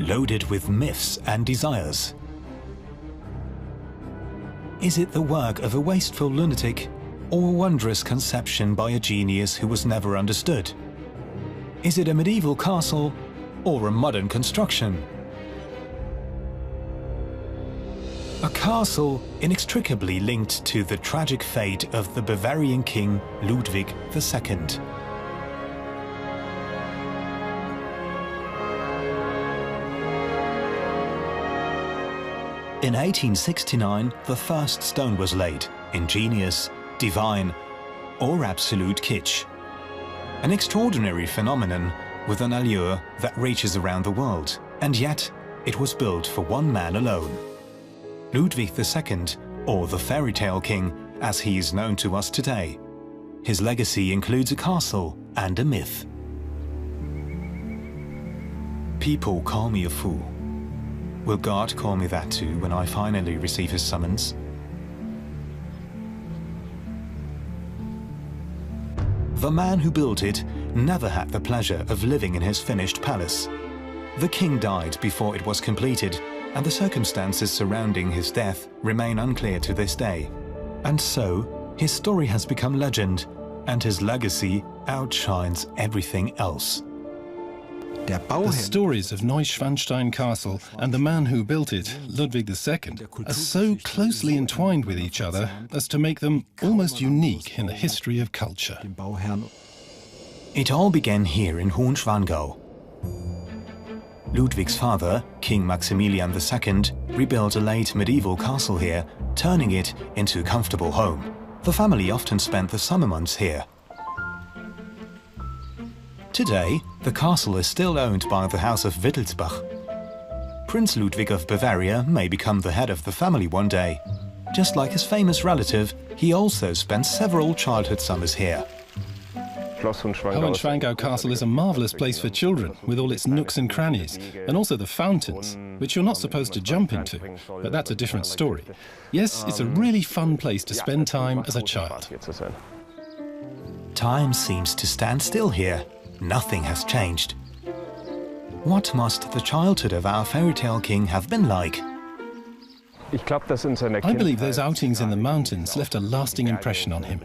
loaded with myths and desires? Is it the work of a wasteful lunatic or a wondrous conception by a genius who was never understood? Is it a medieval castle or a modern construction? A castle inextricably linked to the tragic fate of the Bavarian king Ludwig II. In 1869, the first stone was laid, ingenious, divine, or absolute kitsch. An extraordinary phenomenon with an allure that reaches around the world, and yet it was built for one man alone. Ludwig II, or the fairy tale king, as he is known to us today. His legacy includes a castle and a myth. People call me a fool. Will God call me that too when I finally receive his summons? The man who built it never had the pleasure of living in his finished palace. The king died before it was completed, and the circumstances surrounding his death remain unclear to this day. And so, his story has become legend, and his legacy outshines everything else. The stories of Neuschwanstein Castle and the man who built it, Ludwig II, are so closely entwined with each other as to make them almost unique in the history of culture. It all began here in Hohenschwangau. Ludwig's father, King Maximilian II, rebuilt a late medieval castle here, turning it into a comfortable home. The family often spent the summer months here. Today, the castle is still owned by the House of Wittelsbach. Prince Ludwig of Bavaria may become the head of the family one day. Just like his famous relative, he also spent several childhood summers here. Hohenschwangau Castle is a marvellous place for children, with all its nooks and crannies, and also the fountains, which you're not supposed to jump into, but that's a different story. Yes, it's a really fun place to spend time as a child. Time seems to stand still here. Nothing has changed. What must the childhood of our fairy tale king have been like? I believe those outings in the mountains left a lasting impression on him.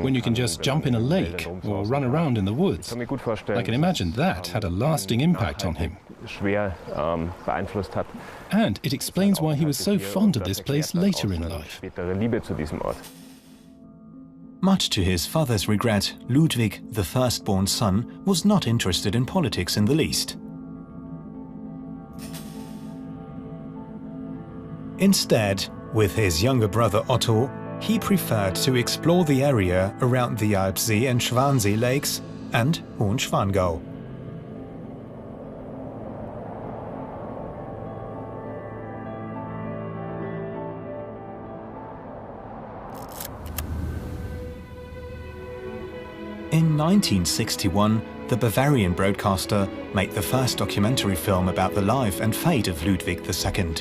When you can just jump in a lake or run around in the woods, I can imagine that had a lasting impact on him. And it explains why he was so fond of this place later in life. Much to his father's regret, Ludwig, the firstborn son, was not interested in politics in the least. Instead, with his younger brother Otto, he preferred to explore the area around the Alpsee and Schwansee lakes and Hohenschwangau. In 1961, the Bavarian broadcaster made the first documentary film about the life and fate of Ludwig II.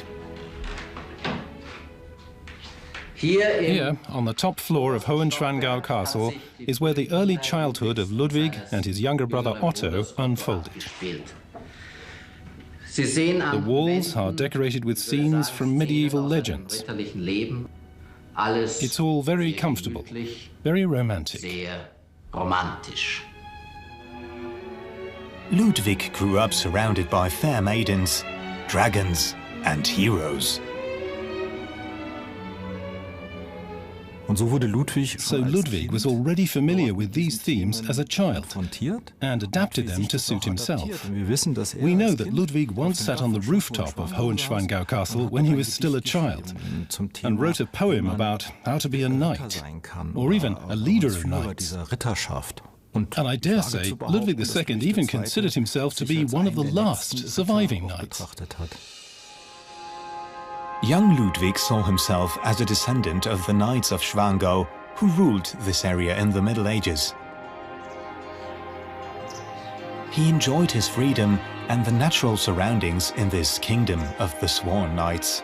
Here, on the top floor of Hohenschwangau Castle, is where the early childhood of Ludwig and his younger brother Otto unfolded. The walls are decorated with scenes from medieval legends. It's all very comfortable, very romantic. Ludwig grew up surrounded by fair maidens, dragons, and heroes. So Ludwig was already familiar with these themes as a child and adapted them to suit himself. We know that Ludwig once sat on the rooftop of Hohenschwangau Castle when he was still a child and wrote a poem about how to be a knight, or even a leader of knights. And I dare say Ludwig II even considered himself to be one of the last surviving knights. Young Ludwig saw himself as a descendant of the Knights of Schwangau, who ruled this area in the Middle Ages. He enjoyed his freedom and the natural surroundings in this kingdom of the Swan Knights.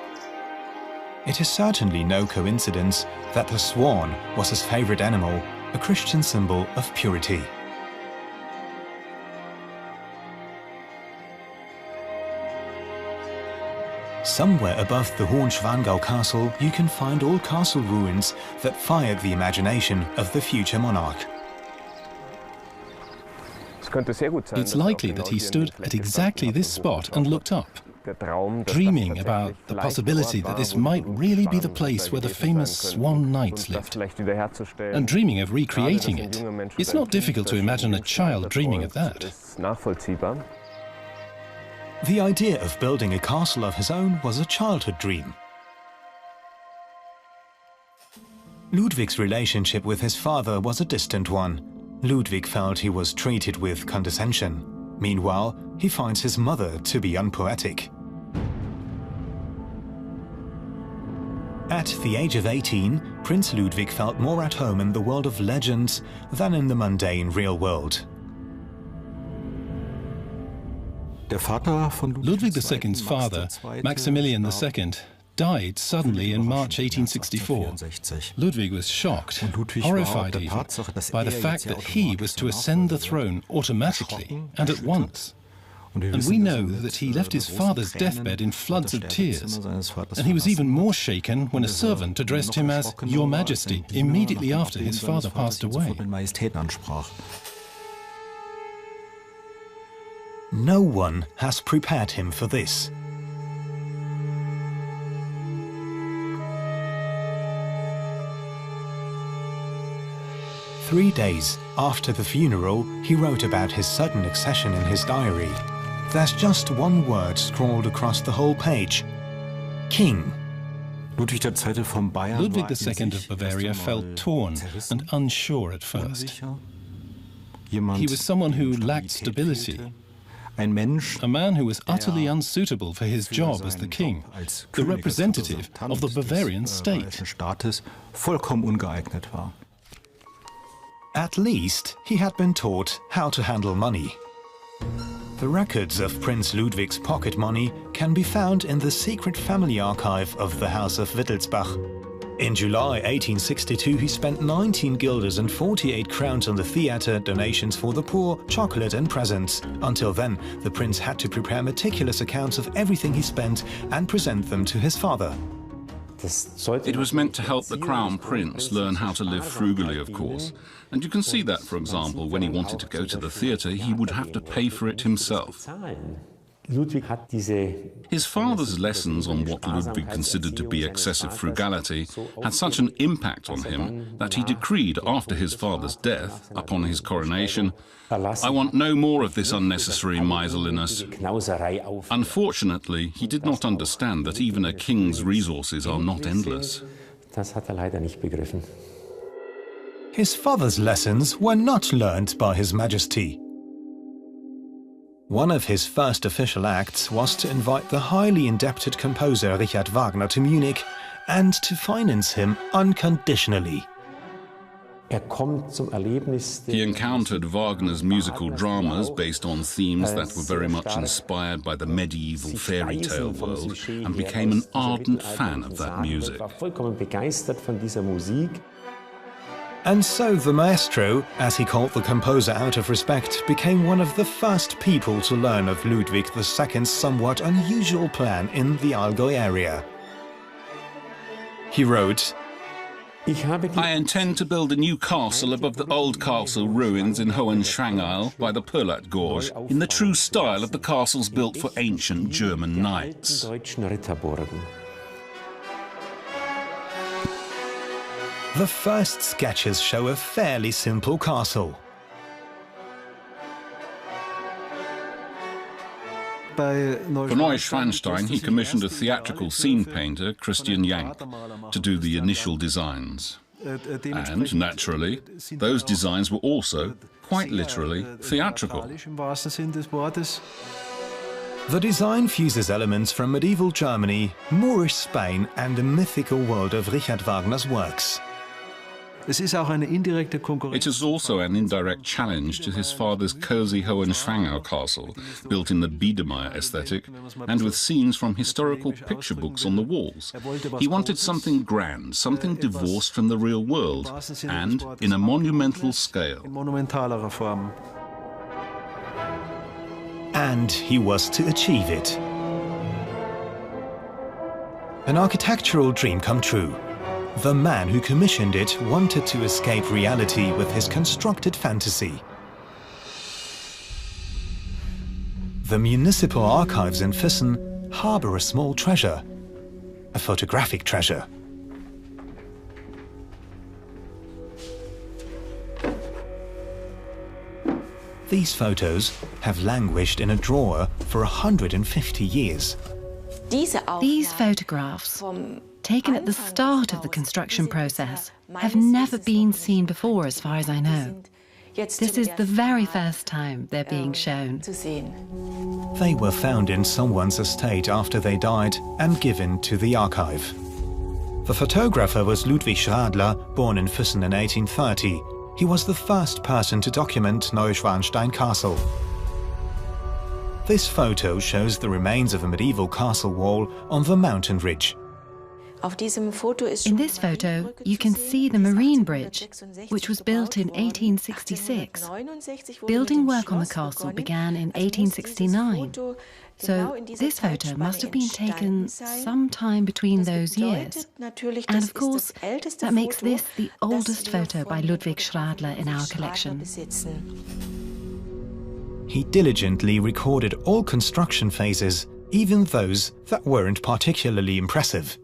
It is certainly no coincidence that the swan was his favorite animal, a Christian symbol of purity. Somewhere above the Neuschwanstein castle, you can find all castle ruins that fired the imagination of the future monarch. It's likely that he stood at exactly this spot and looked up, dreaming about the possibility that this might really be the place where the famous Swan Knights lived, and dreaming of recreating it. It's not difficult to imagine a child dreaming of that. The idea of building a castle of his own was a childhood dream. Ludwig's relationship with his father was a distant one. Ludwig felt he was treated with condescension. Meanwhile, he finds his mother to be unpoetic. At the age of 18, Prince Ludwig felt more at home in the world of legends than in the mundane real world. Ludwig II's father, Maximilian II, died suddenly in March 1864. Ludwig was shocked, horrified even, by the fact that he was to ascend the throne automatically and at once. And we know that he left his father's deathbed in floods of tears. And he was even more shaken when a servant addressed him as Your Majesty immediately after his father passed away. No one has prepared him for this. Three days after the funeral, he wrote about his sudden accession in his diary. There's just one word scrawled across the whole page: King. Ludwig II of Bavaria felt torn and unsure at first. He was someone who lacked stability, a man who was utterly unsuitable for his job as the king, the representative of the Bavarian state. At least he had been taught how to handle money. The records of Prince Ludwig's pocket money can be found in the secret family archive of the House of Wittelsbach. In July 1862, he spent 19 guilders and 48 crowns on the theatre, donations for the poor, chocolate and presents. Until then, the prince had to prepare meticulous accounts of everything he spent and present them to his father. It was meant to help the Crown Prince learn how to live frugally, of course. And you can see that, for example, when he wanted to go to the theatre, he would have to pay for it himself. His father's lessons on what Ludwig considered to be excessive frugality had such an impact on him that he decreed after his father's death, upon his coronation, "I want no more of this unnecessary miserliness." Unfortunately, he did not understand that even a king's resources are not endless. His father's lessons were not learned by His Majesty. One of his first official acts was to invite the highly indebted composer Richard Wagner to Munich and to finance him unconditionally. He encountered Wagner's musical dramas based on themes that were very much inspired by the medieval fairy tale world and became an ardent fan of that music. And so the maestro, as he called the composer out of respect, became one of the first people to learn of Ludwig II's somewhat unusual plan in the Allgäu area. He wrote, "I intend to build a new castle above the old castle ruins in Hohenschwangau by the Perlat Gorge, in the true style of the castles built for ancient German knights." The first sketches show a fairly simple castle. For Neuschwanstein, he commissioned a theatrical scene painter, Christian Jank, to do the initial designs. And, naturally, those designs were also, quite literally, theatrical. The design fuses elements from medieval Germany, Moorish Spain and the mythical world of Richard Wagner's works. It is also an indirect challenge to his father's cozy Hohenschwangau castle, built in the Biedermeier aesthetic, and with scenes from historical picture books on the walls. He wanted something grand, something divorced from the real world, and in a monumental scale. And he was to achieve it. An architectural dream come true. The man who commissioned it wanted to escape reality with his constructed fantasy. The municipal archives in Füssen harbor a small treasure, a photographic treasure. These photos have languished in a drawer for 150 years. These photographs, taken at the start of the construction process, have never been seen before as far as I know. This is the very first time they're being shown. They were found in someone's estate after they died and given to the archive. The photographer was Ludwig Schradler, born in Füssen in 1830. He was the first person to document Neuschwanstein Castle. This photo shows the remains of a medieval castle wall on the mountain ridge. In this photo, you can see the Marine Bridge, which was built in 1866. Building work on the castle began in 1869. So this photo must have been taken sometime between those years. And of course, that makes this the oldest photo by Ludwig Schradler in our collection. He diligently recorded all construction phases, even those that weren't particularly impressive.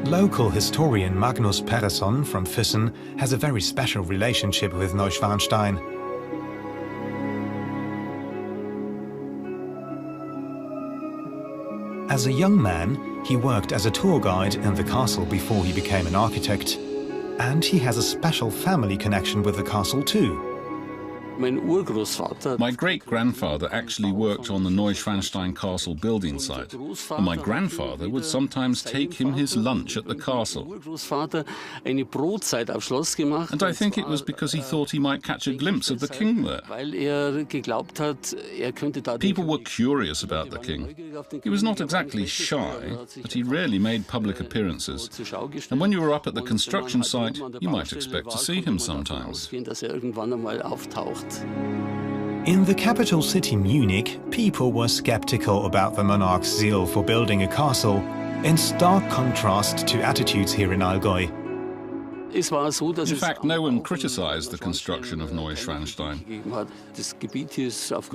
Local historian Magnus Persson from Füssen has a very special relationship with Neuschwanstein. As a young man, he worked as a tour guide in the castle before he became an architect. And he has a special family connection with the castle too. My great-grandfather actually worked on the Neuschwanstein Castle building site, and my grandfather would sometimes take him his lunch at the castle. And I think it was because he thought he might catch a glimpse of the king there. People were curious about the king. He was not exactly shy, but he rarely made public appearances. And when you were up at the construction site, you might expect to see him sometimes. In the capital city Munich, people were skeptical about the monarch's zeal for building a castle, in stark contrast to attitudes here in Allgäu. In fact, no one criticized the construction of Neuschwanstein.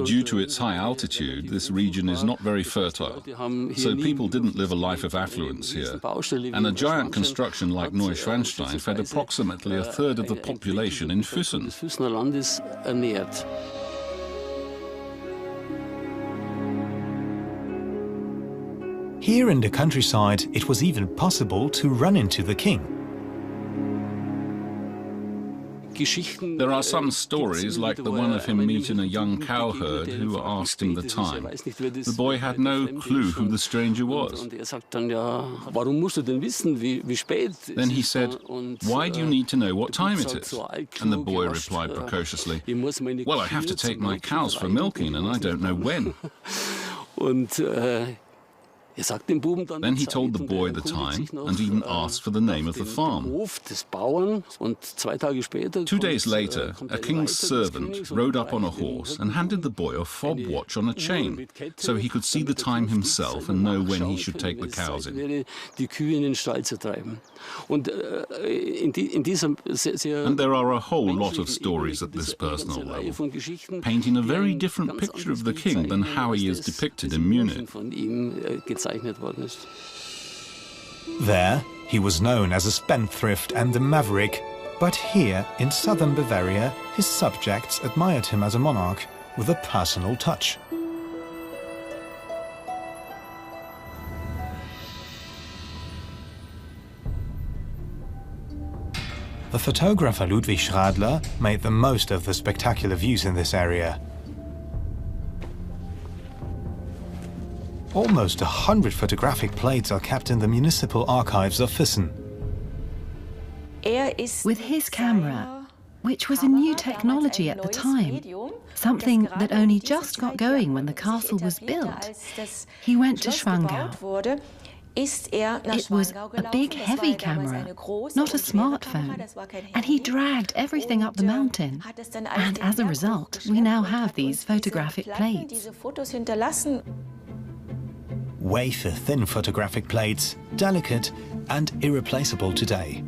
Due to its high altitude, this region is not very fertile, so people didn't live a life of affluence here. And a giant construction like Neuschwanstein fed approximately a third of the population in Füssen. Here in the countryside, it was even possible to run into the king. There are some stories, like the one of him meeting a young cowherd who asked him the time. The boy had no clue who the stranger was. Then he said, "Why do you need to know what time it is?" And the boy replied precociously, "Well, I have to take my cows for milking and I don't know when." Then he told the boy the time and even asked for the name of the farm. 2 days later, a king's servant rode up on a horse and handed the boy a fob watch on a chain, so he could see the time himself and know when he should take the cows in. And there are a whole lot of stories at this personal level, painting a very different picture of the king than how he is depicted in Munich. There, he was known as a spendthrift and a maverick, but here in southern Bavaria, his subjects admired him as a monarch with a personal touch. The photographer Ludwig Schradler made the most of the spectacular views in this area. Almost 100 photographic plates are kept in the municipal archives of Füssen. With his camera, which was a new technology at the time, something that only just got going when the castle was built, he went to Schwangau. It was a big, heavy camera, not a smartphone, and he dragged everything up the mountain. And as a result, we now have these photographic plates. Wafer-thin photographic plates, delicate and irreplaceable today.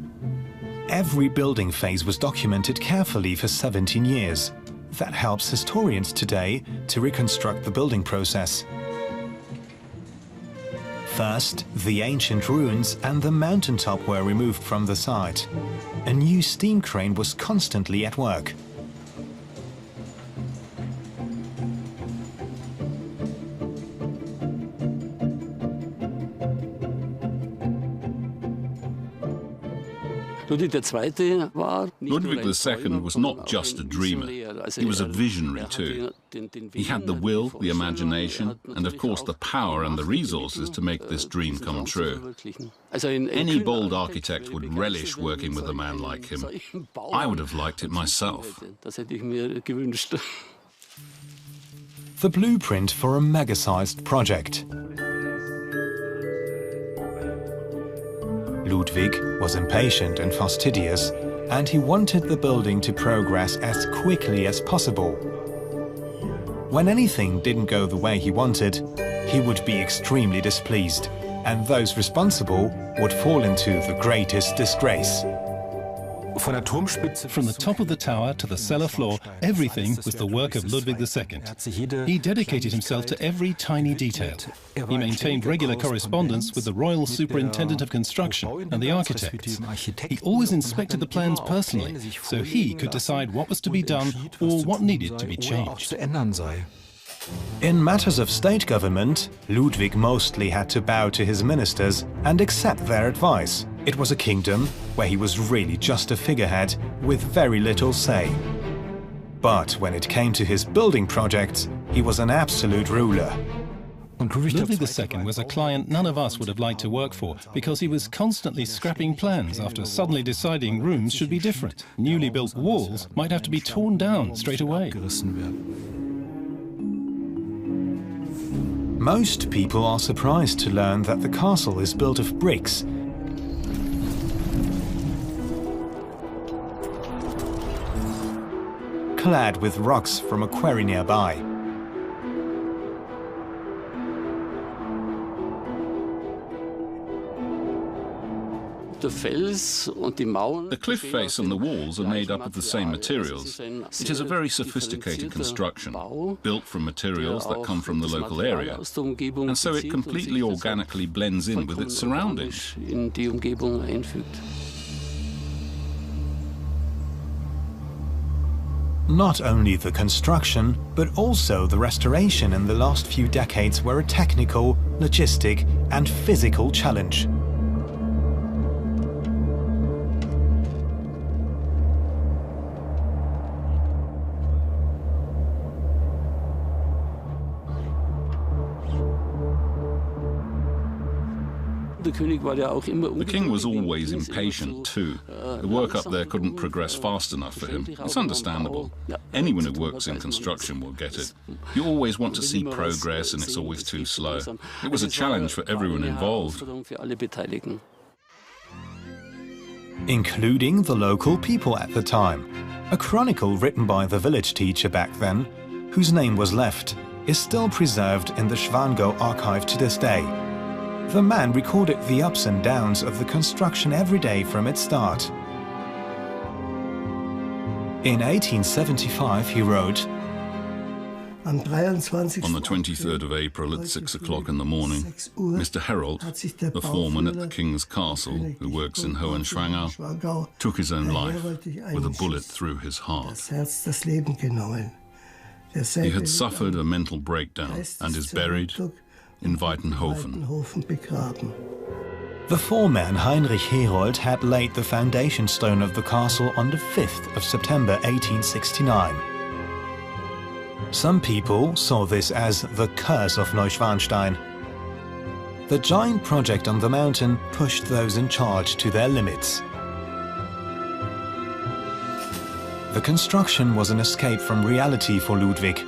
Every building phase was documented carefully for 17 years. That helps historians today to reconstruct the building process. First, the ancient ruins and the mountaintop were removed from the site. A new steam crane was constantly at work. Ludwig II was not just a dreamer, he was a visionary too. He had the will, the imagination, and of course the power and the resources to make this dream come true. Any bold architect would relish working with a man like him. I would have liked it myself. The blueprint for a mega-sized project. Ludwig was impatient and fastidious, and he wanted the building to progress as quickly as possible. When anything didn't go the way he wanted, he would be extremely displeased, and those responsible would fall into the greatest disgrace. From the top of the tower to the cellar floor, everything was the work of Ludwig II. He dedicated himself to every tiny detail. He maintained regular correspondence with the Royal Superintendent of Construction and the architects. He always inspected the plans personally, so he could decide what was to be done or what needed to be changed. In matters of state government, Ludwig mostly had to bow to his ministers and accept their advice. It was a kingdom where he was really just a figurehead with very little say. But when it came to his building projects, he was an absolute ruler. Ludwig II was a client none of us would have liked to work for because he was constantly scrapping plans after suddenly deciding rooms should be different. Newly built walls might have to be torn down straight away. Most people are surprised to learn that the castle is built of bricks, clad with rocks from a quarry nearby. The cliff face and the walls are made up of the same materials. It is a very sophisticated construction, built from materials that come from the local area, and so it completely organically blends in with its surroundings. Not only the construction, but also the restoration in the last few decades were a technical, logistic and physical challenge. The king was always impatient too. The work up there couldn't progress fast enough for him. It's understandable. Anyone who works in construction will get it. You always want to see progress and it's always too slow. It was a challenge for everyone involved, including the local people at the time. A chronicle written by the village teacher back then, whose name was left, is still preserved in the Schwangau archive to this day. The man recorded the ups and downs of the construction every day from its start. In 1875 he wrote, On the 23rd of April at 6 o'clock in the morning, Mr. Herold, the foreman at the King's Castle, who works in Neuschwanstein, took his own life with a bullet through his heart. He had suffered a mental breakdown and is buried in Weitenhofen. The foreman Heinrich Herold had laid the foundation stone of the castle on the 5th of September 1869. Some people saw this as the curse of Neuschwanstein. The giant project on the mountain pushed those in charge to their limits. The construction was an escape from reality for Ludwig.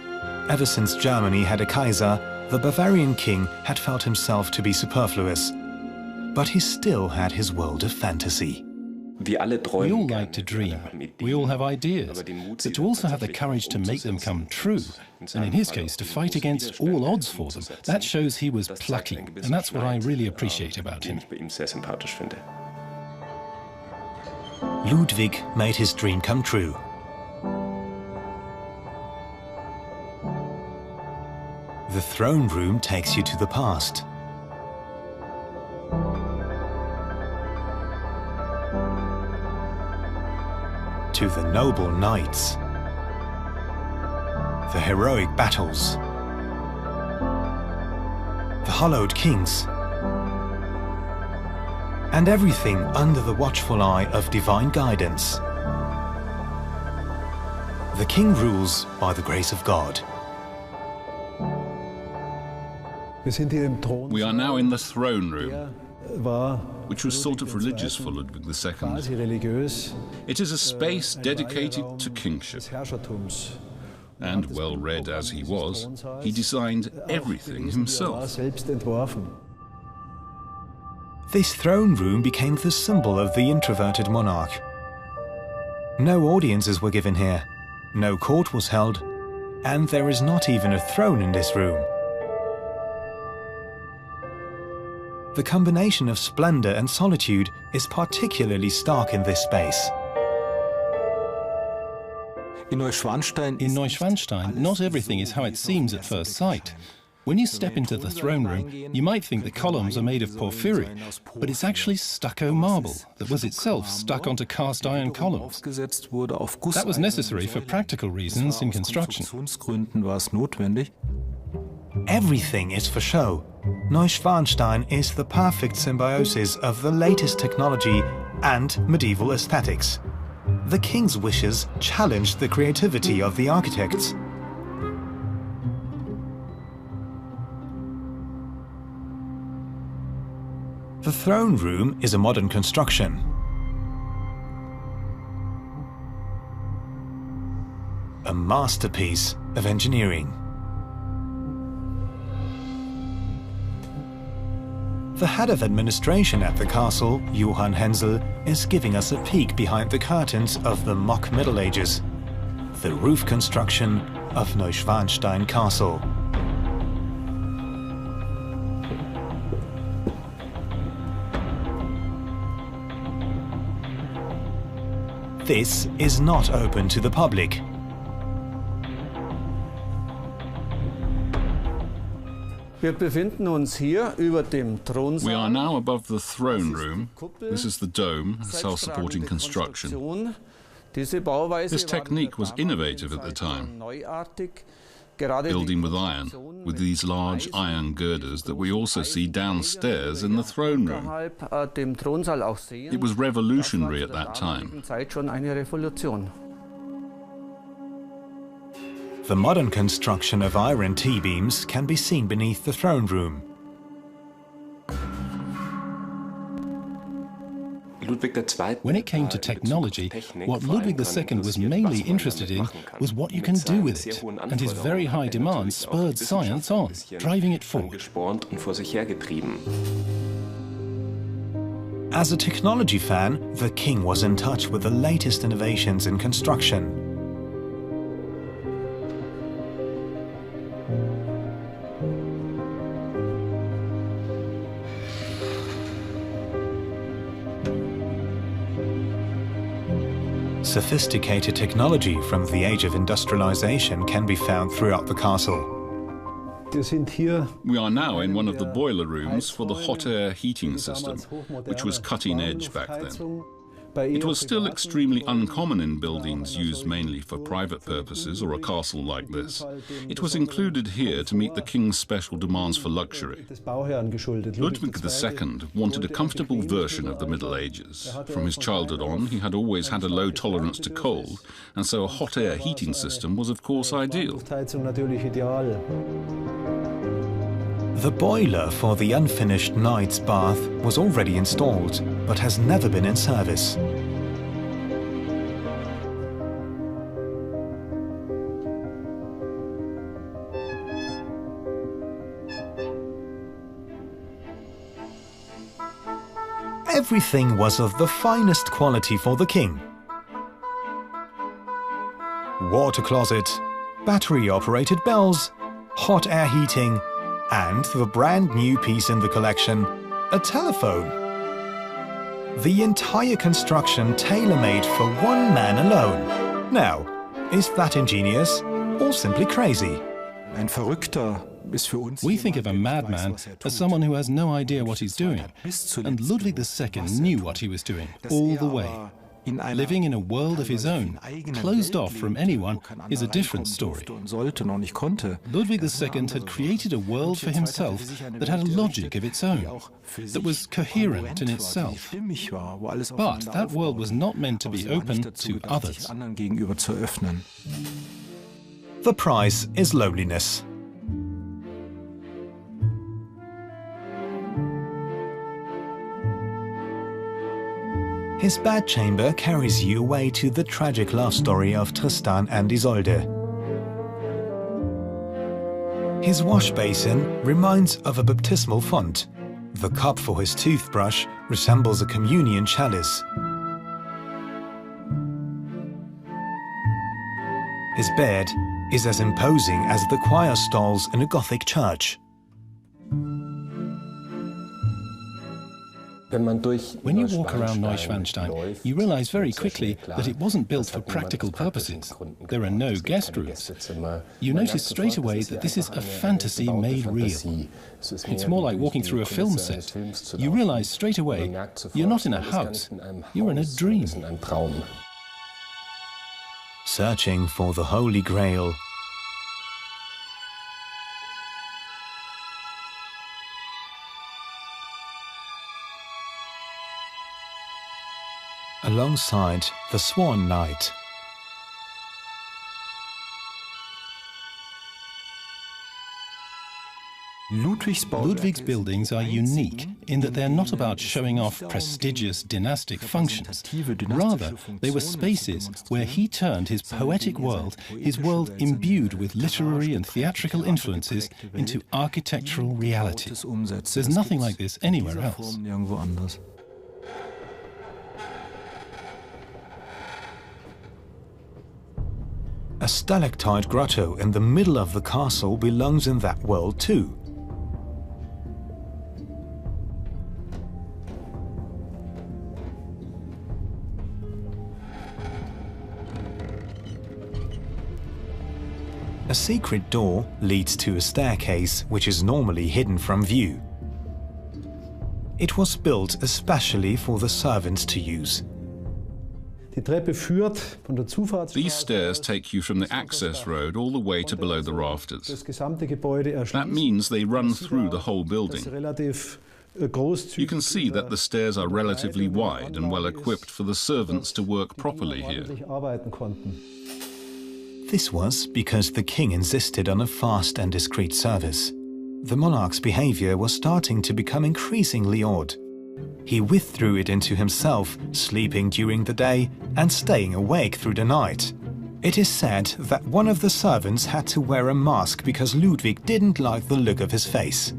Ever since Germany had a Kaiser, the Bavarian king had felt himself to be superfluous. but he still had his world of fantasy. We all like to dream. We all have ideas. But to also have the courage to make them come true, and in his case, to fight against all odds for them, that shows he was plucky, and that's what I really appreciate about him. Ludwig made his dream come true. The throne room takes you to the past. To the noble knights, the heroic battles, the hallowed kings, and everything under the watchful eye of divine guidance. The king rules by the grace of God. We are now in the throne room, which was sort of religious for Ludwig II. It is a space dedicated to kingship. And well-read as he was, he designed everything himself. This throne room became the symbol of the introverted monarch. No audiences were given here, no court was held, and there is not even a throne in this room. The combination of splendor and solitude is particularly stark in this space. In Neuschwanstein, not everything is how it seems at first sight. When you step into the throne room, you might think the columns are made of porphyry, but it's actually stucco marble that was itself stuck onto cast iron columns. That was necessary for practical reasons in construction. Everything is for show. Neuschwanstein is the perfect symbiosis of the latest technology and medieval aesthetics. The king's wishes challenged the creativity of the architects. The throne room is a modern construction. A masterpiece of engineering. The head of administration at the castle, Johann Hensel, is giving us a peek behind the curtains of the mock Middle Ages, the roof construction of Neuschwanstein Castle. This is not open to the public. We are now above the throne room. This is the dome, self-supporting construction. This technique was innovative at the time, building with iron, with these large iron girders that we also see downstairs in the throne room. It was revolutionary at that time. The modern construction of iron T-beams can be seen beneath the throne room. When it came to technology, what Ludwig II was mainly interested in was what you can do with it, and his very high demand spurred science on, driving it forward. As a technology fan, the king was in touch with the latest innovations in construction. Sophisticated technology from the age of industrialization can be found throughout the castle. We are now in one of the boiler rooms for the hot air heating system, which was cutting edge back then. It was still extremely uncommon in buildings used mainly for private purposes or a castle like this. It was included here to meet the king's special demands for luxury. Ludwig II wanted a comfortable version of the Middle Ages. From his childhood on, he had always had a low tolerance to cold, and so a hot air heating system was of course ideal. The boiler for the unfinished knight's bath was already installed, but has never been in service. everything was of the finest quality for the king. Water closet, battery-operated bells, hot air heating, and the brand new piece in the collection, a telephone. The entire construction tailor-made for one man alone. Now, is that ingenious or simply crazy? We think of a madman as someone who has no idea what he's doing. And Ludwig II knew what he was doing all the way. Living in a world of his own, closed off from anyone, is a different story. Ludwig II had created a world for himself that had a logic of its own, that was coherent in itself. But that world was not meant to be open to others. The price is loneliness. His bedchamber carries you away to the tragic love story of Tristan and Isolde. His wash basin reminds of a baptismal font. The cup for his toothbrush resembles a communion chalice. His bed is as imposing as the choir stalls in a Gothic church. When you walk around Neuschwanstein, you realize very quickly that it wasn't built for practical purposes. There are no guest rooms. You notice straight away that this is a fantasy made real. It's more like walking through a film set. You realize straight away you're not in a house, you're in a dream. Searching for the Holy Grail. Alongside the Swan Knight. Ludwig's buildings are unique in that they're not about showing off prestigious dynastic functions. Rather, they were spaces where he turned his poetic world, his world imbued with literary and theatrical influences, into architectural reality. There's nothing like this anywhere else. A stalactite grotto in the middle of the castle belongs in that world too. A secret door leads to a staircase which is normally hidden from view. It was built especially for the servants to use. These stairs take you from the access road all the way to below the rafters. That means they run through the whole building. You can see that the stairs are relatively wide and well equipped for the servants to work properly here. This was because the king insisted on a fast and discreet service. The monarch's behavior was starting to become increasingly odd. He withdrew it into himself, sleeping during the day and staying awake through the night. It is said that one of the servants had to wear a mask because Ludwig didn't like the look of his face.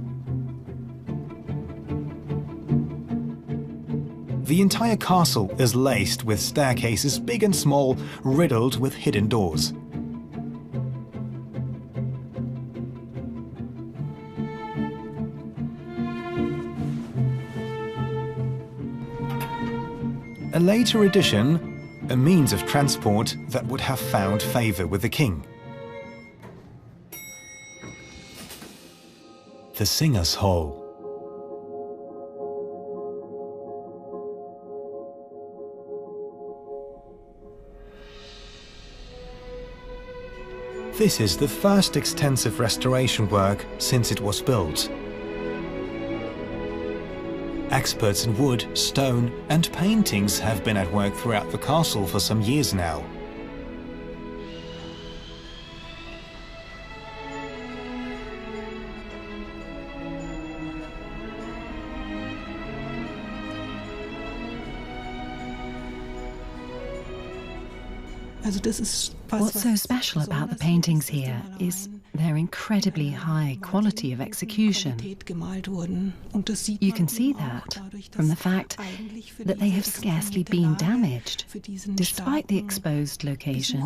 The entire castle is laced with staircases big and small, riddled with hidden doors. A later addition, a means of transport that would have found favor with the king. The Singers' Hall. This is the first extensive restoration work since it was built. Experts in wood, stone and paintings have been at work throughout the castle for some years now. What's so special about the paintings here is their incredibly high quality of execution. You can see that from the fact that they have scarcely been damaged, despite the exposed location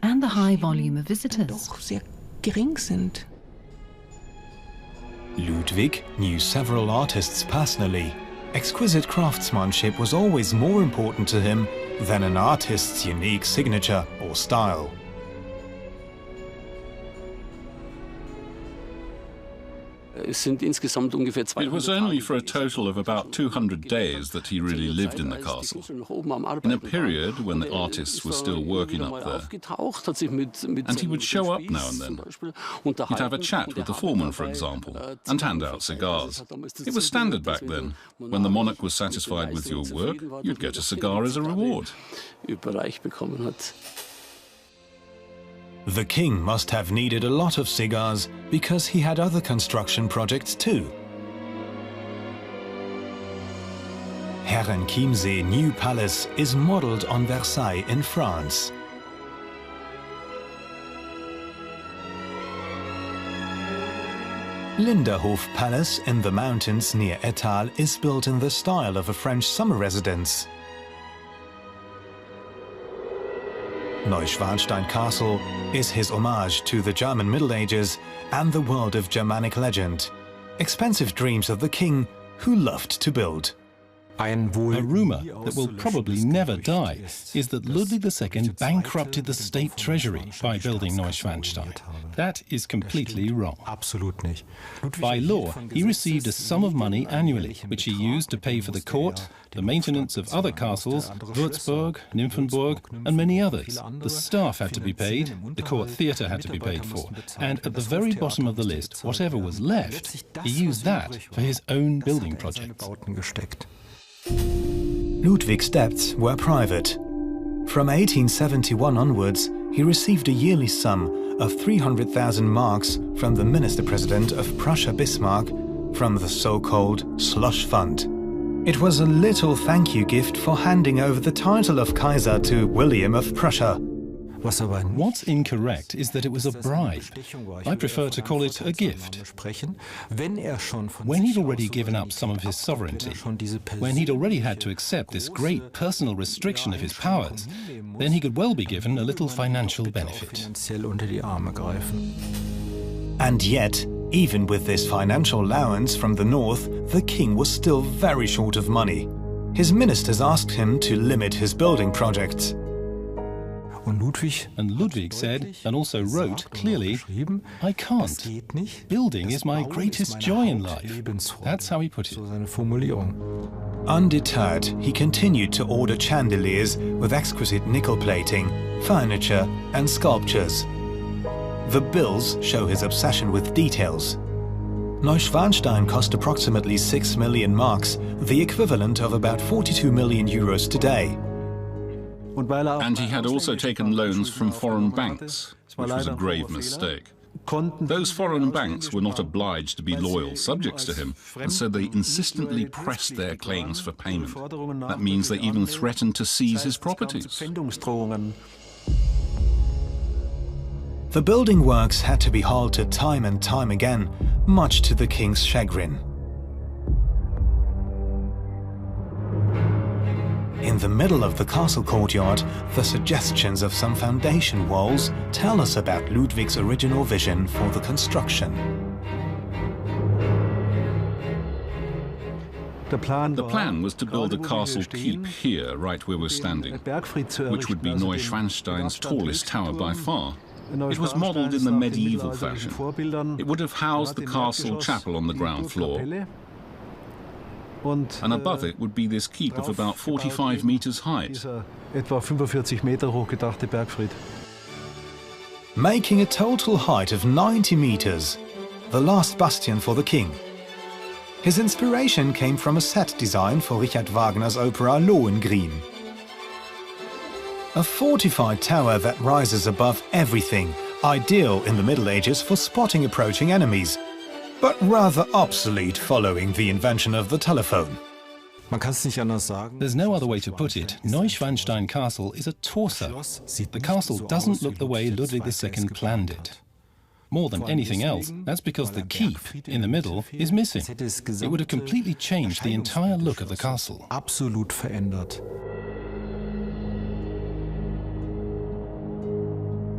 and the high volume of visitors. Ludwig knew several artists personally. Exquisite craftsmanship was always more important to him than an artist's unique signature or style. It was only for a total of about 200 days that he really lived in the castle, in a period when the artists were still working up there. And he would show up now and then. He'd have a chat with the foreman, for example, and hand out cigars. It was standard back then. When the monarch was satisfied with your work, you'd get a cigar as a reward. The king must have needed a lot of cigars because he had other construction projects too. Herrenchiemsee New Palace is modelled on Versailles in France. Linderhof Palace in the mountains near Ettal is built in the style of a French summer residence. Neuschwanstein Castle is his homage to the German Middle Ages and the world of Germanic legend. Expensive dreams of the king who loved to build. A rumour that will probably never die is that Ludwig II bankrupted the state treasury by building Neuschwanstein. That is completely wrong. By law, he received a sum of money annually, which he used to pay for the court, the maintenance of other castles, Würzburg, Nymphenburg, and many others. The staff had to be paid, the court theatre had to be paid for, and at the very bottom of the list, whatever was left, he used that for his own building projects. Ludwig's debts were private. From 1871 onwards, he received a yearly sum of 300,000 marks from the Minister-President of Prussia Bismarck from the so-called slush fund. It was a little thank you gift for handing over the title of Kaiser to William of Prussia. What's incorrect is that it was a bribe. I prefer to call it a gift. When he'd already given up some of his sovereignty, when he'd already had to accept this great personal restriction of his powers, then he could well be given a little financial benefit. And yet, even with this financial allowance from the north, the king was still very short of money. His ministers asked him to limit his building projects. And Ludwig said, and also wrote clearly, I can't. Building is my greatest joy in life. That's how he put it. Undeterred, he continued to order chandeliers with exquisite nickel plating, furniture and sculptures. The bills show his obsession with details. Neuschwanstein cost approximately 6 million marks, the equivalent of about 42 million euros today. And he had also taken loans from foreign banks, which was a grave mistake. Those foreign banks were not obliged to be loyal subjects to him, and so they insistently pressed their claims for payment. That means they even threatened to seize his properties. The building works had to be halted time and time again, much to the king's chagrin. In the middle of the castle courtyard, the suggestions of some foundation walls tell us about Ludwig's original vision for the construction. The plan was to build a castle keep here, right where we're standing, which would be Neuschwanstein's tallest tower by far. It was modelled in the medieval fashion. It would have housed the castle chapel on the ground floor, and above it would be this keep of about 45 meters height. Making a total height of 90 meters, the last bastion for the king. His inspiration came from a set design for Richard Wagner's opera Lohengrin. A fortified tower that rises above everything, ideal in the Middle Ages for spotting approaching enemies, but rather obsolete following the invention of the telephone. There's no other way to put it. Neuschwanstein Castle is a torso. The castle doesn't look the way Ludwig II planned it. More than anything else, that's because the keep in the middle is missing. It would have completely changed the entire look of the castle. Absolut verändert.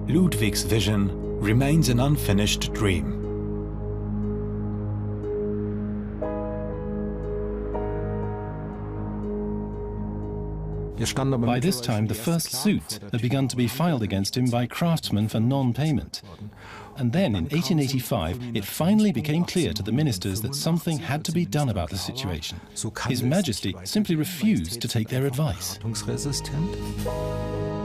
Ludwig's vision remains an unfinished dream. By this time, the first suits had begun to be filed against him by craftsmen for non-payment. And then, in 1885, it finally became clear to the ministers that something had to be done about the situation. His Majesty simply refused to take their advice.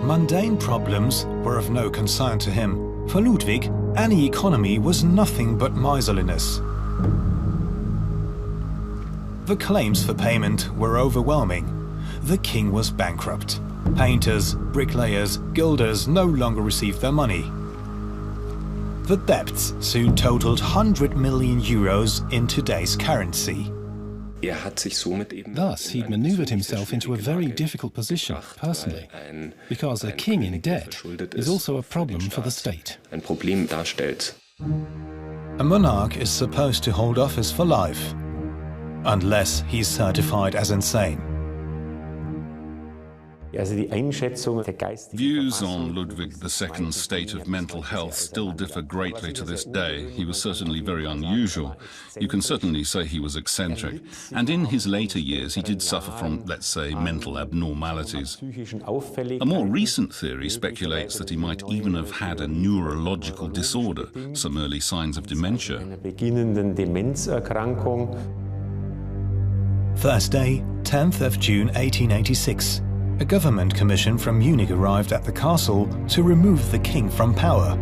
Mundane problems were of no concern to him. For Ludwig, any economy was nothing but miserliness. The claims for payment were overwhelming. The king was bankrupt. Painters, bricklayers, gilders no longer received their money. The debts soon totaled 100 million euros in today's currency. Thus, he'd maneuvered himself into a very difficult position, personally, because a king in debt is also a problem for the state. A monarch is supposed to hold office for life, unless he's certified as insane. Views on Ludwig II's state of mental health still differ greatly to this day. He was certainly very unusual. You can certainly say he was eccentric. And in his later years, he did suffer from, let's say, mental abnormalities. A more recent theory speculates that he might even have had a neurological disorder, some early signs of dementia. Thursday, 10th of June 1886. A government commission from Munich arrived at the castle to remove the king from power.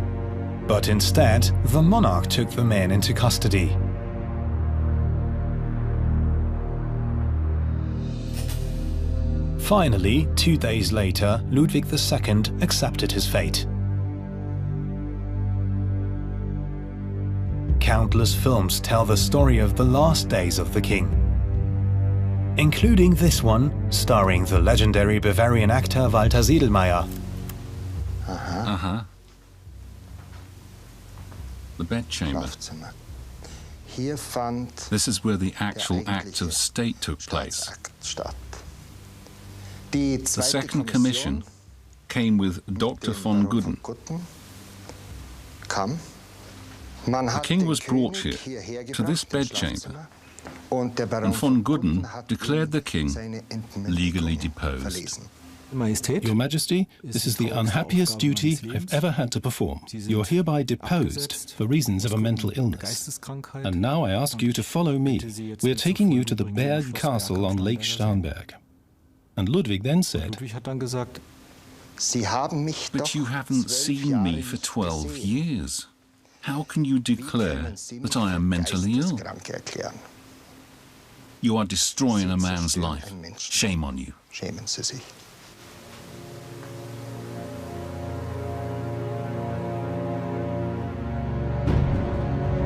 But instead, the monarch took the men into custody. Finally, 2 days later, Ludwig II accepted his fate. Countless films tell the story of the last days of the king, including this one, starring the legendary Bavarian actor Walter Siedelmeier. The bedchamber. This is where the actual act of state took place. The second commission came with Dr. von Gudden. The king was brought here, to this bedchamber, and von Gudden declared the king legally deposed. Your Majesty, this is the unhappiest duty I've ever had to perform. You're hereby deposed for reasons of a mental illness. And now I ask you to follow me. We're taking you to the Berg Castle on Lake Starnberg. And Ludwig then said, But you haven't seen me for 12 years. How can you declare that I am mentally ill? You are destroying a man's life. Shame on you.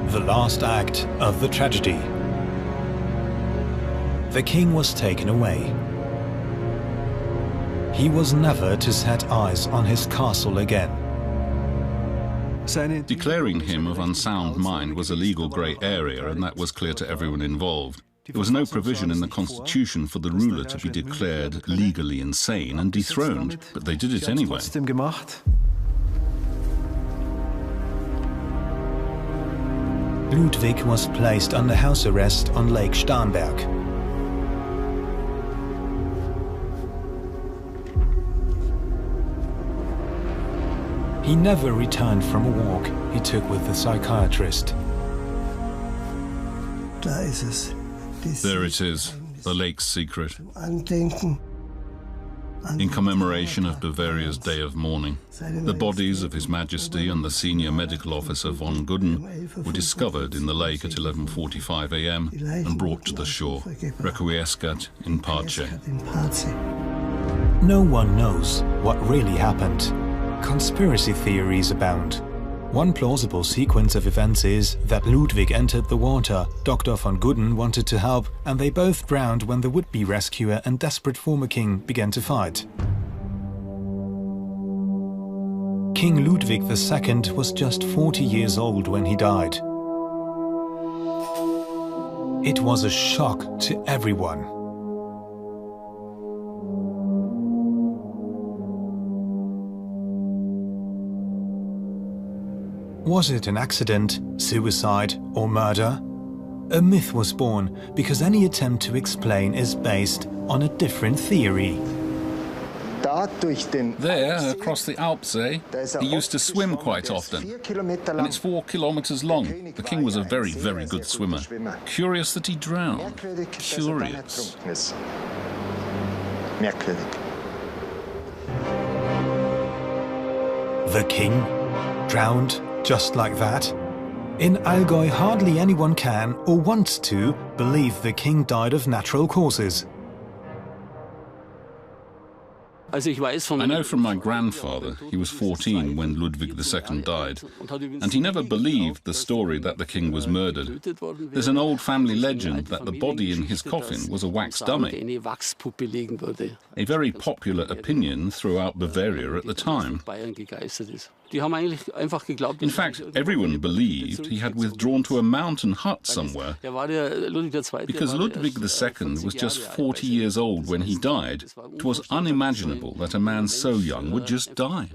The last act of the tragedy. The king was taken away. He was never to set eyes on his castle again. Declaring him of unsound mind was a legal grey area, and that was clear to everyone involved. There was no provision in the constitution for the ruler to be declared legally insane and dethroned, but they did it anyway. Ludwig was placed under house arrest on Lake Starnberg. He never returned from a walk he took with the psychiatrist. There it is, the lake's secret. In commemoration of Bavaria's day of mourning, the bodies of His Majesty and the senior medical officer von Gudden were discovered in the lake at 11:45 a.m. and brought to the shore, requiescat in pace. No one knows what really happened. Conspiracy theories abound. One plausible sequence of events is that Ludwig entered the water, Dr. von Gudden wanted to help, and they both drowned when the would-be rescuer and desperate former king began to fight. King Ludwig II was just 40 years old when he died. It was a shock to everyone. Was it an accident, suicide, or murder? A myth was born because any attempt to explain is based on a different theory. There, across the Alpsee, he used to swim quite often, and it's 4 kilometers long. The king was a very, very good swimmer. Curious that he drowned. Curious. The king drowned just like that? In Allgäu, hardly anyone can or wants to believe the king died of natural causes. I know from my grandfather, he was 14 when Ludwig II died, and he never believed the story that the king was murdered. There's an old family legend that the body in his coffin was a wax dummy, a very popular opinion throughout Bavaria at the time. In fact, everyone believed he had withdrawn to a mountain hut somewhere, because Ludwig II was just 40 years old when he died. It was unimaginable that a man so young would just die.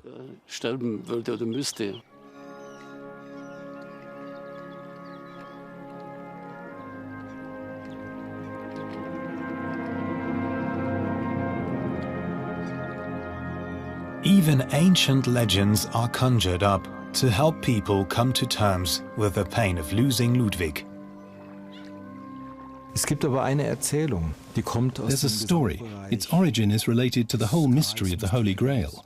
Even ancient legends are conjured up to help people come to terms with the pain of losing Ludwig. There's a story. Its origin is related to the whole mystery of the Holy Grail.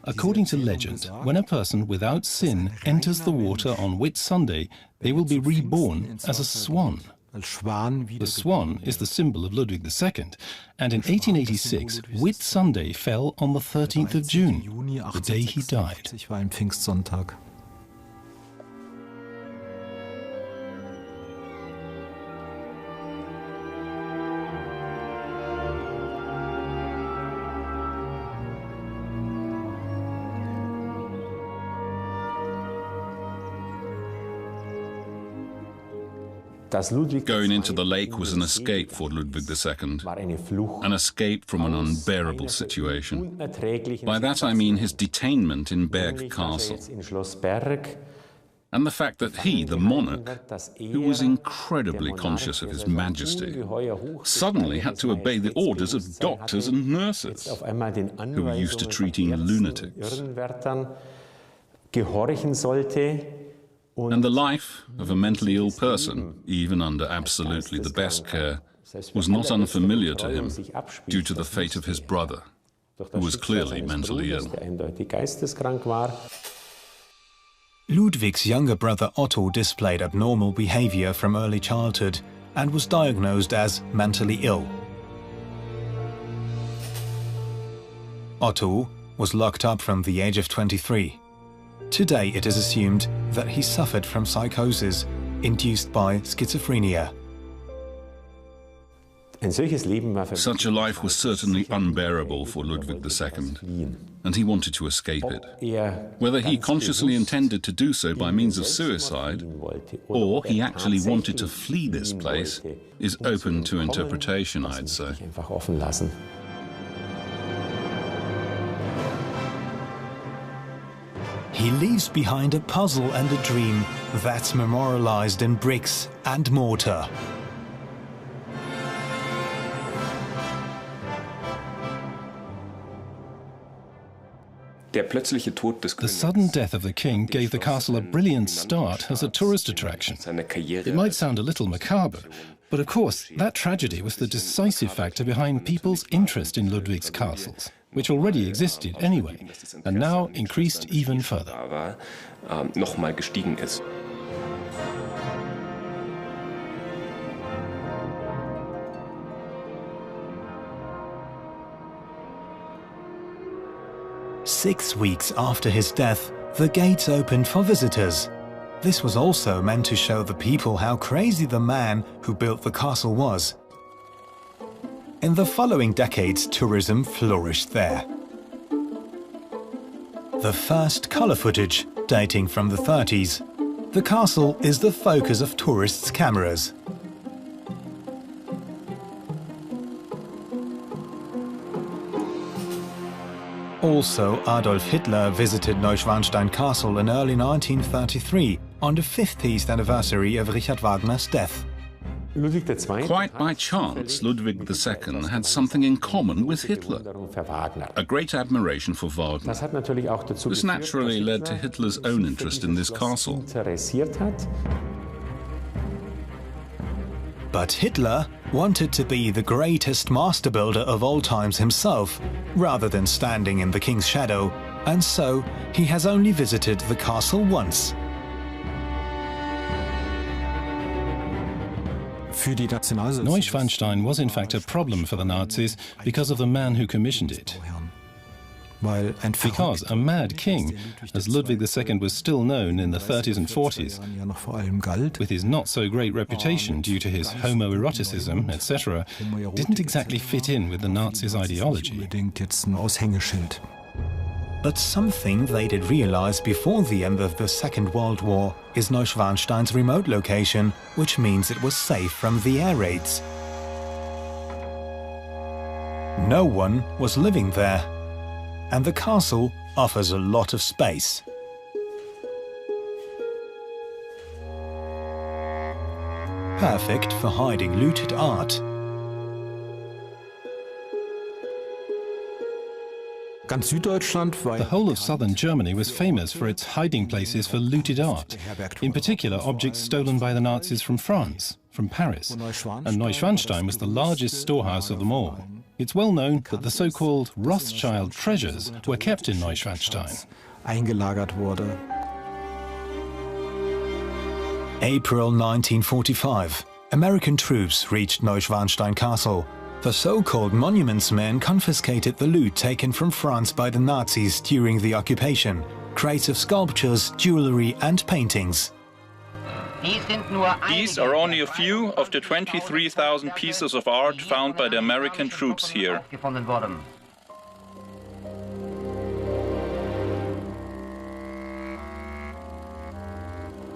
According to legend, when a person without sin enters the water on Whit Sunday, they will be reborn as a swan. The swan is the symbol of Ludwig II, and in 1886, Whit Sunday fell on the 13th of June, the day he died. Going into the lake was an escape for Ludwig II, an escape from an unbearable situation. By that I mean his detainment in Berg Castle, and the fact that he, the monarch, who was incredibly conscious of his majesty, suddenly had to obey the orders of doctors and nurses, who were used to treating lunatics. And the life of a mentally ill person, even under absolutely the best care, was not unfamiliar to him due to the fate of his brother, who was clearly mentally ill. Ludwig's younger brother Otto displayed abnormal behavior from early childhood and was diagnosed as mentally ill. Otto was locked up from the age of 23. Today it is assumed that he suffered from psychosis induced by schizophrenia. Such a life was certainly unbearable for Ludwig II, and he wanted to escape it. Whether he consciously intended to do so by means of suicide, or he actually wanted to flee this place, is open to interpretation, I'd say. He leaves behind a puzzle and a dream that's memorialized in bricks and mortar. The sudden death of the king gave the castle a brilliant start as a tourist attraction. It might sound a little macabre, but of course that tragedy was the decisive factor behind people's interest in Ludwig's castles, which already existed anyway, and now increased even further. 6 weeks after his death, the gates opened for visitors. This was also meant to show the people how crazy the man who built the castle was. In the following decades, tourism flourished there. the first colour footage, dating from the 30s. The castle is the focus of tourists' cameras. Also, Adolf Hitler visited Neuschwanstein Castle in early 1933 on the 50th anniversary of Richard Wagner's death. Quite by chance, Ludwig II had something in common with Hitler, a great admiration for Wagner. This naturally led to Hitler's own interest in this castle. But Hitler wanted to be the greatest master builder of all times himself, rather than standing in the king's shadow, and so he has only visited the castle once. Neuschwanstein was in fact a problem for the Nazis because of the man who commissioned it. Because a mad king, as Ludwig II was still known in the 30s and 40s, with his not-so-great reputation due to his homoeroticism, etc., didn't exactly fit in with the Nazis' ideology. But something they did realize before the end of the Second World War is Neuschwanstein's remote location, which means it was safe from the air raids. No one was living there, and the castle offers a lot of space. Perfect for hiding looted art. The whole of southern Germany was famous for its hiding places for looted art, in particular objects stolen by the Nazis from France, from Paris, and Neuschwanstein was the largest storehouse of them all. It's well known that the so-called Rothschild treasures were kept in Neuschwanstein. April 1945. American troops reached Neuschwanstein Castle. The so-called monuments men confiscated the loot taken from France by the Nazis during the occupation, crates of sculptures, jewelry and paintings. These are only a few of the 23,000 pieces of art found by the American troops here.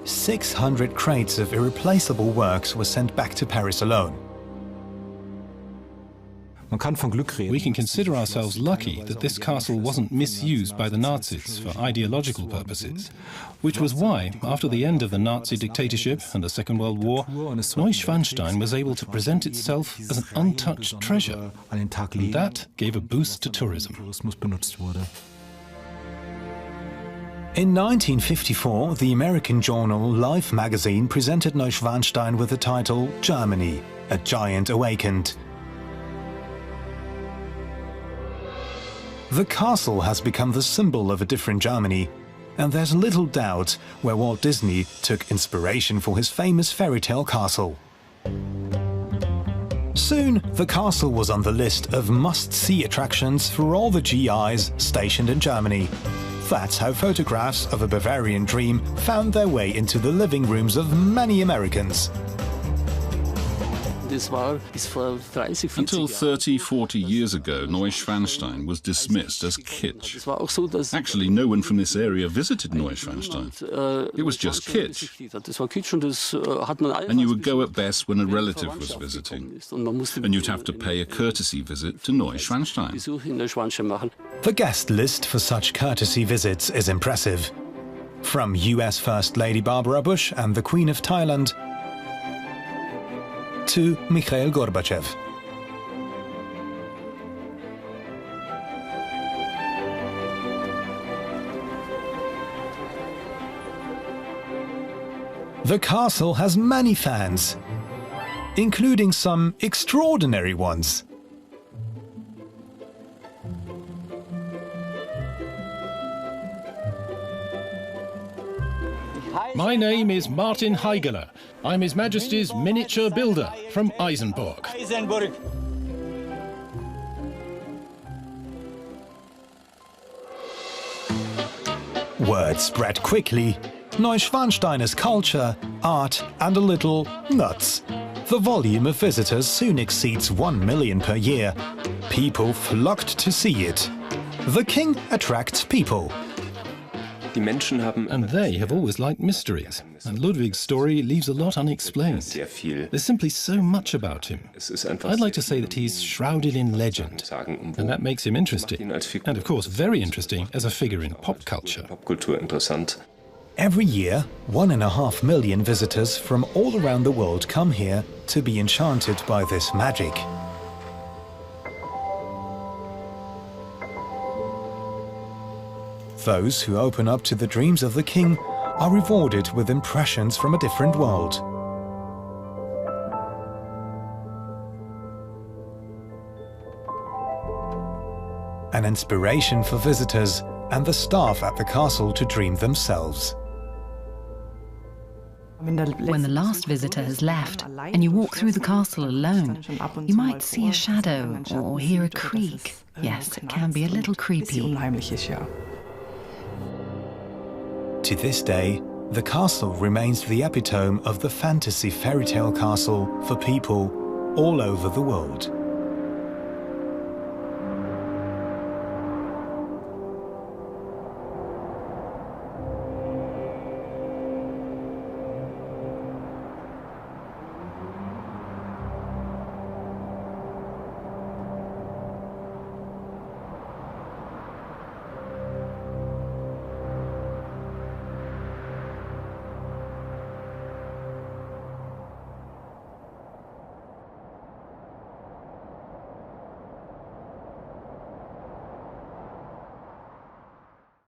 600 crates of irreplaceable works were sent back to Paris alone. We can consider ourselves lucky that this castle wasn't misused by the Nazis for ideological purposes, which was why, after the end of the Nazi dictatorship and the Second World War, Neuschwanstein was able to present itself as an untouched treasure, and that gave a boost to tourism. In 1954, the American journal Life magazine presented Neuschwanstein with the title Germany, a Giant Awakened. The castle has become the symbol of a different Germany, and there's little doubt where Walt Disney took inspiration for his famous fairy tale castle. Soon, the castle was on the list of must-see attractions for all the GIs stationed in Germany. That's how photographs of a Bavarian dream found their way into the living rooms of many Americans. Until 30-40 years ago, Neuschwanstein was dismissed as kitsch. Actually, no one from this area visited Neuschwanstein. It was just kitsch. And you would go at best when a relative was visiting. And you'd have to pay a courtesy visit to Neuschwanstein. The guest list for such courtesy visits is impressive. From US First Lady Barbara Bush and the Queen of Thailand to Mikhail Gorbachev. The castle has many fans, including some extraordinary ones. My name is Martin Heigeler. I'm His Majesty's miniature builder from Eisenburg. Word spread quickly. Neuschwanstein is culture, art and a little nuts. The volume of visitors soon exceeds 1 million per year. People flocked to see it. The king attracts people. And they have always liked mysteries, and Ludwig's story leaves a lot unexplained. There's simply so much about him. I'd like to say that he's shrouded in legend, and that makes him interesting, and of course very interesting as a figure in pop culture. Every year, 1.5 million visitors from all around the world come here to be enchanted by this magic. Those who open up to the dreams of the king are rewarded with impressions from a different world. An inspiration for visitors and the staff at the castle to dream themselves. When the last visitor has left and you walk through the castle alone, you might see a shadow or hear a creak. Yes, it can be a little creepy. To this day, the castle remains the epitome of the fantasy fairy tale castle for people all over the world.